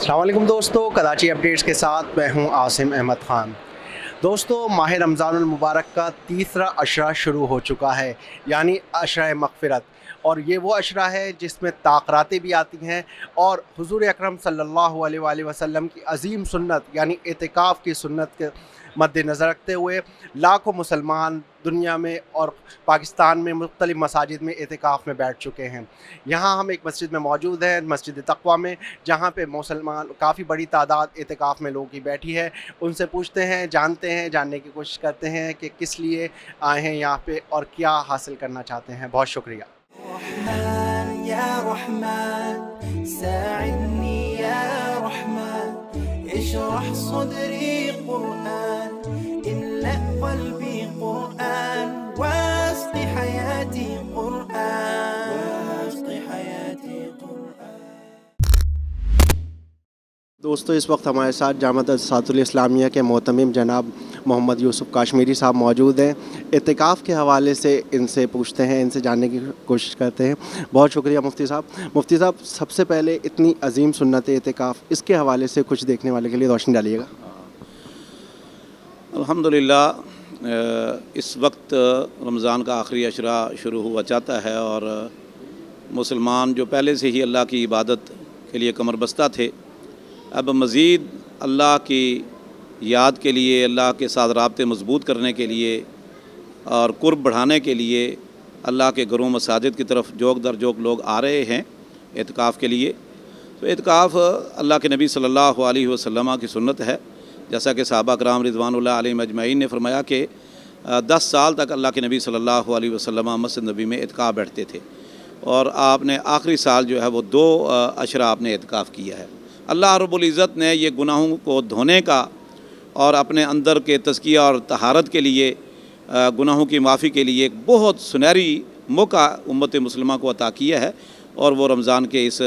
अस्सलाम वालेकुम दोस्तों, कराची अपडेट्स के साथ मैं हूं आसिम अहमद ख़ान। दोस्तों, माह रमज़ानुल मुबारक का तीसरा अशरा शुरू हो चुका है, यानी अशरा मग़फ़िरत। और ये वो अशरा है जिसमें ताक़रातें भी आती हैं और हुज़ूर अकरम सल्लल्लाहु अलैहि वसल्लम की अज़ीम सुन्नत यानी एतिकाफ़ की सुन्नत के मद्देनज़र रखते हुए लाखों मुसलमान दुनिया में और पाकिस्तान में मुख्तलिफ़ मसाजिद में एतिकाफ़ में बैठ चुके हैं। यहाँ हम एक मस्जिद में मौजूद हैं, मस्जिद तक़वा में, जहाँ पे मुसलमान काफ़ी बड़ी तादाद एतिकाफ़ में लोगों की बैठी है। उनसे पूछते हैं, जानने की कोशिश करते हैं कि किस लिए आए हैं यहाँ पे और क्या हासिल करना चाहते हैं। बहुत शुक्रिया। दोस्तों, इस वक्त हमारे साथ जामिअत अल-सातुल इस्लामिया के मोहतमिम जनाब मोहम्मद यूसुफ काश्मीरी साहब मौजूद हैं। एतिकाफ़ के हवाले से इनसे पूछते हैं, इनसे जानने की कोशिश करते हैं। बहुत शुक्रिया मुफ्ती साहब। मुफ्ती साहब, सबसे पहले इतनी अजीम सुन्नत एतिकाफ़, इसके हवाले से कुछ देखने वाले के लिए रोशनी डालिएगा। अल्हम्दुलिल्लाह, इस वक्त रमज़ान का आखिरी अशरा शुरू हुआ चाहता है और मुसलमान जो पहले से ही अल्लाह की इबादत के लिए कमर बस्ता थे, अब मज़ीद अल्लाह की याद के लिए, अल्लाह के साथ राब्ते मज़बूत करने के लिए और कुर्ब बढ़ाने के लिए अल्लाह के घरों मसाजिद की तरफ जोक दर जोक लोग आ रहे हैं एतिकाफ़ के लिए। तो एतिकाफ़ अल्लाह के नबी सल्लल्लाहु अलैहि वसल्लम की सुन्नत है। जैसा कि सहाबा कराम रिज़वानुल्लाह अलैहिम अजमईन ने फरमाया कि 10 साल तक अल्लाह के नबी सल्लल्लाहु अलैहि वसल्लम मस्जिद नबी में एतिकाफ़ बैठते थे और आपने आखिरी साल जो है वो 2 अशरा आपने एतिकाफ़ किया है। अल्लाह रब्बुल इज़्ज़त ने ये गुनाहों को धोने का और अपने अंदर के तज़किया और तहारत के लिए, गुनाहों की माफ़ी के लिए एक बहुत सुनहरी मौका उम्मत मुस्लिमा को अता किया है और वो रमज़ान के इस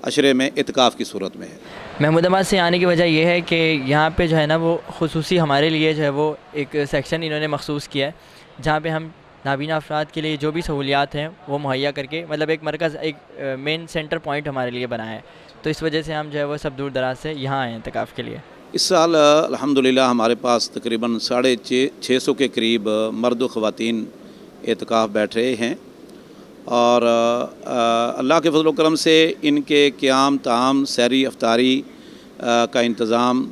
अशरे में इत्काफ़ की सूरत में है। महमूदाबाद से आने की वजह यह है कि यहाँ पे जो है ना वो खुसूसी हमारे लिए जो है वो एक सेक्शन इन्होंने मखसूस किया है, जहाँ पे हम नाबीना अफराद के लिए जो भी सहूलियात हैं वो मुहैया करके, मतलब एक मरकज़, एक मेन सेंटर पॉइंट हमारे लिए बनाया है। तो इस वजह से हम जो है वो सब दूर दराज से यहाँ आए हैं इत्काफ़ के लिए। इस साल अल्हम्दुलिल्लाह हमारे पास तकरीबन 650 के करीब मर्द व ख़वातीन एतिकाफ़ बैठ रहे हैं और अल्लाह के फज़ल व करम से इनके क़याम, ताम, सहरी, अफ्तारी का इंतज़ाम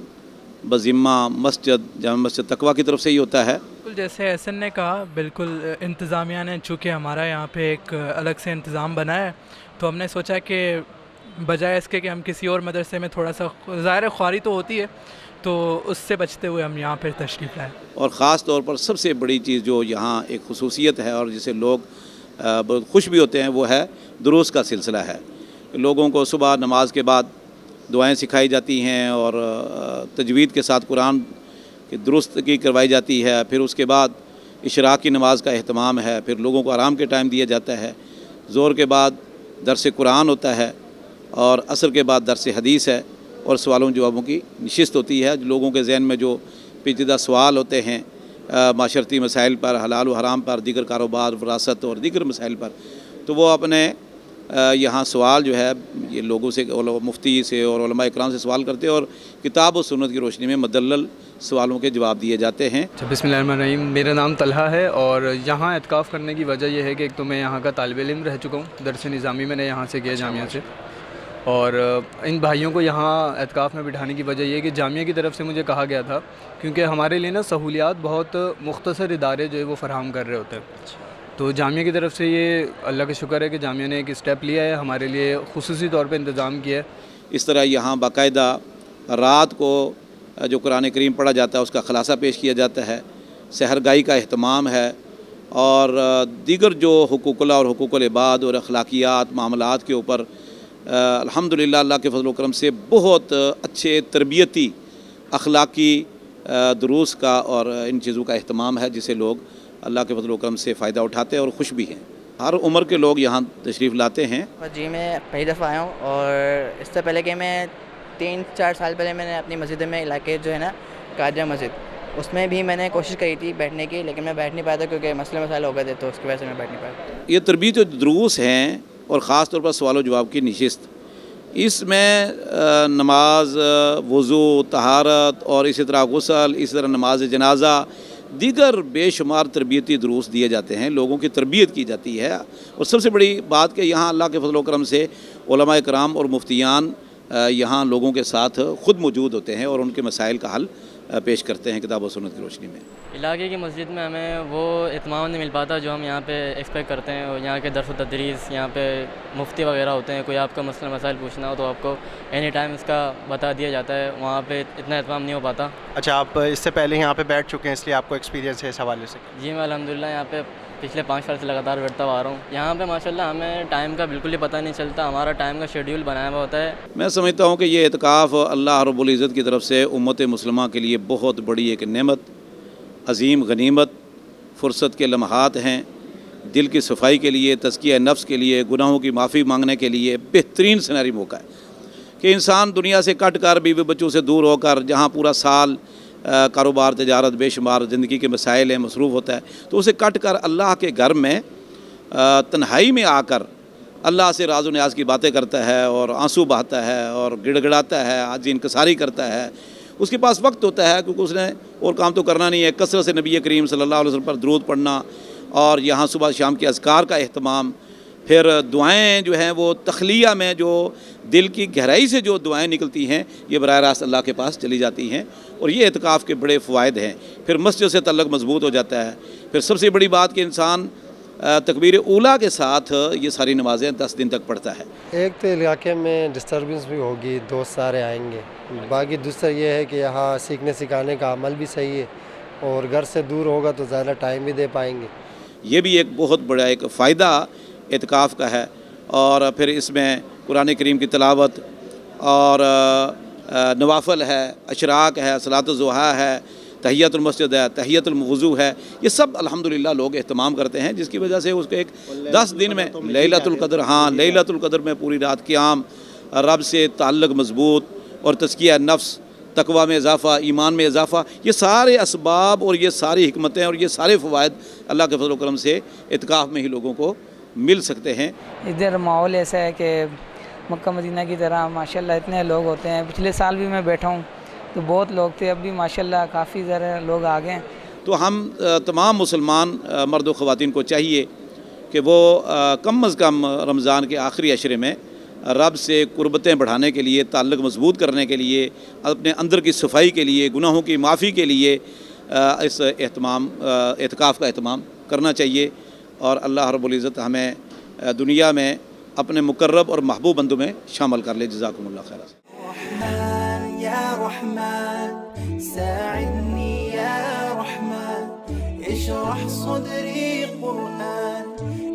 बज़िम्मा मस्जिद जामा मस्जिद तक़वा की तरफ से ही होता है। बिल्कुल जैसे एहसन ने कहा, बिल्कुल इंतज़ामिया ने, चूँकि हमारा यहाँ पे एक अलग से इंतज़ाम बना है, तो हमने सोचा कि बजाय इसके कि हम किसी और मदरसे में थोड़ा सा, ज़ाहिर ख्वारी तो होती है, तो उससे बचते हुए हम यहाँ पर तशरीफ़ लाए। और ख़ास तौर पर सबसे बड़ी चीज़ जो यहाँ एक खुसूसियत है और जिसे लोग बहुत खुश भी होते हैं, वो है दुरूस का सिलसिला है। लोगों को सुबह नमाज के बाद दुआएं सिखाई जाती हैं और तजवीद के साथ कुरान की दुरुस्त की करवाई जाती है। फिर उसके बाद इशराक की नमाज का अहतमाम है। फिर लोगों को आराम के टाइम दिया जाता है। ज़ोर के बाद दरस कुरान होता है और असर के बाद दरस हदीस है और सवालों जवाबों की नशिस्त होती है। लोगों के जहन में जो पेचीदा सवाल होते हैं माशरती मसाइल पर, हलाल व हराम पर, दीगर कारोबार, विरासत और दीगर मसाइल पर, तो वो अपने यहाँ सवाल जो है ये लोगों से, मुफ्ती से और उलमा इकराम से सवाल करते हैं और किताब और सुन्नत की रोशनी में मुदल्लल सवालों के जवाब दिए जाते हैं। बिस्मिल्लाहिर्रहमानिर्रहीम। मेरा नाम तलहा है और यहाँ एतिकाफ़ करने की वजह यह है कि एक तो मैं यहाँ का तालिब इल्म रह चुका हूँ, दरस निज़ामी मैंने यहाँ से किया जामिया से, और इन भाइयों को यहाँ एतिकाफ़ में बिठाने की वजह यह है कि जामिया की तरफ से मुझे कहा गया था, क्योंकि हमारे लिए ना सहूलियात बहुत मुख्तसर इदारे जो है वो फ़राहम कर रहे होते हैं, तो जामिया की तरफ से ये अल्लाह का शुक्र है कि जामिया ने एक स्टेप लिया है, हमारे लिए खुसूसी तौर पे इंतज़ाम किया है। इस तरह यहाँ बाकायदा रात को जो कुरान करीम पढ़ा जाता है उसका ख़ुलासा पेश किया जाता है, सहरगाही का अहतमाम है और दीगर जो हुकूकुल और हुकूकुल इबाद और अखलाकियात मामलात के ऊपर अल्हम्दुलिल्लाह अल्लाह के फज़ल व करम से बहुत अच्छे तरबियती अखलाकी दुरूस का और इन चीज़ों का अहतमाम है, जिसे लोग अल्लाह के फज़ल व करम से फ़ायदा उठाते हैं और खुश भी हैं। हर उम्र के लोग यहाँ तशरीफ़ लाते हैं। जी, मैं पहली दफ़ा आया हूँ और इससे पहले कि मैं 3-4 साल पहले मैंने अपनी मस्जिद में इलाके जो है ना कादिया मस्जिद, उसमें भी मैंने कोशिश करी थी बैठने की, लेकिन मैं बैठ नहीं पाया था क्योंकि मसले मसाइल हो गए थे, तो उसकी वजह से मैं बैठ नहीं पाया। ये तरबियत जो दुरूस हैं और ख़ास तौर पर सवाल व जवाब की नशिस्त, اس میں نماز، وضو، طہارت اور اسی طرح غسل، اسی طرح نماز جنازہ، دیگر بے شمار تربیتی دروس دیے جاتے ہیں، لوگوں کی تربیت کی جاتی ہے۔ اور سب سے بڑی بات کہ یہاں اللہ کے فضل و کرم سے علماء کرام اور مفتیان یہاں لوگوں کے ساتھ خود موجود ہوتے ہیں اور ان کے مسائل کا حل پیش کرتے ہیں کتاب و سنت کی روشنی میں۔ علاقے کی مسجد میں ہمیں وہ اہتمام نہیں مل پاتا جو ہم یہاں پہ ایکسپیکٹ کرتے ہیں، اور یہاں کے درس و تدریس، یہاں پہ مفتی وغیرہ ہوتے ہیں، کوئی آپ کا مسئلہ مسائل پوچھنا ہو تو آپ کو اینی ٹائم اس کا بتا دیا جاتا ہے، وہاں پہ اتنا اہتمام نہیں ہو پاتا۔ اچھا، آپ اس سے پہلے یہاں پہ بیٹھ چکے ہیں، اس لیے آپ کو ایکسپیرینس ہے اس حوالے سے؟ جی میں الحمدللہ یہاں پہ پچھلے 5 سال سے لگاتار بیٹھتا ہوا آ رہا ہوں۔ یہاں پہ ماشاءاللہ ہمیں ٹائم کا بالکل ہی پتہ نہیں چلتا، ہمارا ٹائم کا شیڈیول بنایا ہوا ہوتا ہے۔ میں سمجھتا ہوں کہ یہ اعتکاف اللہ رب العزت کی طرف سے امت مسلمہ کے لیے بہت بڑی ایک نعمت، عظیم غنیمت، فرصت کے لمحات ہیں، دل کی صفائی کے لیے، تزکیہ نفس کے لیے، گناہوں کی معافی مانگنے کے لیے بہترین سنہری موقع ہے کہ انسان دنیا سے کٹ کر، بیوی بچوں سے دور ہو کر، جہاں پورا سال کاروبار، تجارت، بے شمار زندگی کے مسائل ہیں، مصروف ہوتا ہے، تو اسے کٹ کر اللہ کے گھر میں تنہائی میں آ کر اللہ سے راز و نیاز کی باتیں کرتا ہے اور آنسو بہاتا ہے اور گڑ گڑاتا ہے، عاجزی انکساری کرتا ہے۔ اس کے پاس وقت ہوتا ہے کیونکہ اس نے اور کام تو کرنا نہیں ہے، کثرت سے نبی کریم صلی اللہ علیہ وسلم پر درود پڑھنا اور یہاں صبح شام کے اذکار کا اہتمام، پھر دعائیں جو ہیں وہ تخلیہ میں جو دل کی گہرائی سے جو دعائیں نکلتی ہیں یہ براہ راست اللہ کے پاس چلی جاتی ہیں، اور یہ اعتکاف کے بڑے فوائد ہیں۔ پھر مسجد سے تعلق مضبوط ہو جاتا ہے۔ پھر سب سے بڑی بات کہ انسان تکبیر اولیٰ کے ساتھ یہ ساری نمازیں 10 دن تک پڑھتا ہے۔ ایک تو علاقے میں ڈسٹربنس بھی ہوگی، دوست سارے آئیں گے، باقی دوسرا یہ ہے کہ یہاں سیکھنے سکھانے کا عمل بھی صحیح ہے، اور گھر سے دور ہوگا تو زیادہ ٹائم بھی دے پائیں گے۔ یہ بھی ایک بہت بڑا ایک فائدہ اعتکاف کا ہے۔ اور پھر اس میں قرآن کریم کی تلاوت اور نوافل ہے، اشراق ہے، صلاۃ الضحیٰ ہے، تحیۃ المسجد ہے، تحیۃ الوضو ہے، یہ سب الحمدللہ لوگ اہتمام کرتے ہیں، جس کی وجہ سے اس کو ایک 10 دن میں لیلۃ القدر، لیلۃ القدر میں پوری رات قیام، رب سے تعلق مضبوط اور تزکیہ نفس، تقوی میں اضافہ، ایمان میں اضافہ، یہ سارے اسباب اور یہ ساری حکمتیں اور یہ سارے فوائد اللہ کے فضل و کرم سے اعتکاف میں ہی لوگوں کو مل سکتے ہیں۔ ادھر ماحول ایسا ہے کہ مکہ مدینہ کی طرح ماشاءاللہ اتنے لوگ ہوتے ہیں۔ پچھلے سال بھی میں بیٹھا ہوں تو بہت لوگ تھے، اب بھی ماشاءاللہ کافی زیادہ لوگ آ گئے ہیں۔ تو ہم تمام مسلمان مرد و خواتین کو چاہیے کہ وہ کم از کم رمضان کے آخری عشرے میں رب سے قربتیں بڑھانے کے لیے، تعلق مضبوط کرنے کے لیے، اپنے اندر کی صفائی کے لیے، گناہوں کی معافی کے لیے اس اعتکاف کا اہتمام کرنا چاہیے، اور اللہ رب العزت ہمیں دنیا میں اپنے مقرب اور محبوب بندوں میں شامل کر لے۔ جزاکم اللہ خیر۔ رحمن یا رحمن ساعدنی یا رحمن اشرح صدری قرآن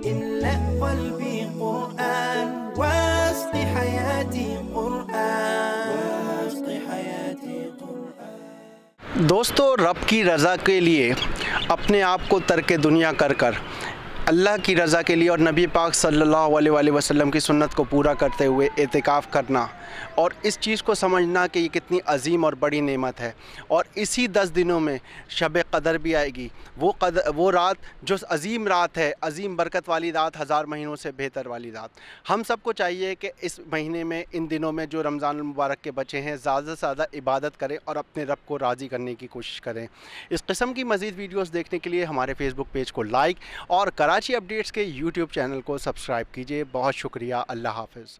املأ قلبی قرآن واسق حیاتی قرآن واسق حیاتی قرآن۔ دوستو، رب کی رضا کے لیے اپنے آپ کو ترک دنیا کر کر اللہ کی رضا کے لیے اور نبی پاک صلی اللہ علیہ وآلہ وسلم کی سنت کو پورا کرتے ہوئے اعتکاف کرنا، اور اس چیز کو سمجھنا کہ یہ کتنی عظیم اور بڑی نعمت ہے، اور اسی 10 دنوں میں شب قدر بھی آئے گی، وہ رات جو عظیم رات ہے، عظیم برکت والی رات، 1000 مہینوں سے بہتر والی رات۔ ہم سب کو چاہیے کہ اس مہینے میں، ان دنوں میں جو رمضان المبارک کے بچے ہیں، زیادہ سے زیادہ عبادت کریں اور اپنے رب کو راضی کرنے کی کوشش کریں۔ اس قسم کی مزید ویڈیوز دیکھنے کے لیے ہمارے فیس بک پیج کو لائک اور کراچی اپڈیٹس کے یوٹیوب چینل کو سبسکرائب کیجیے۔ بہت شکریہ، اللہ حافظ۔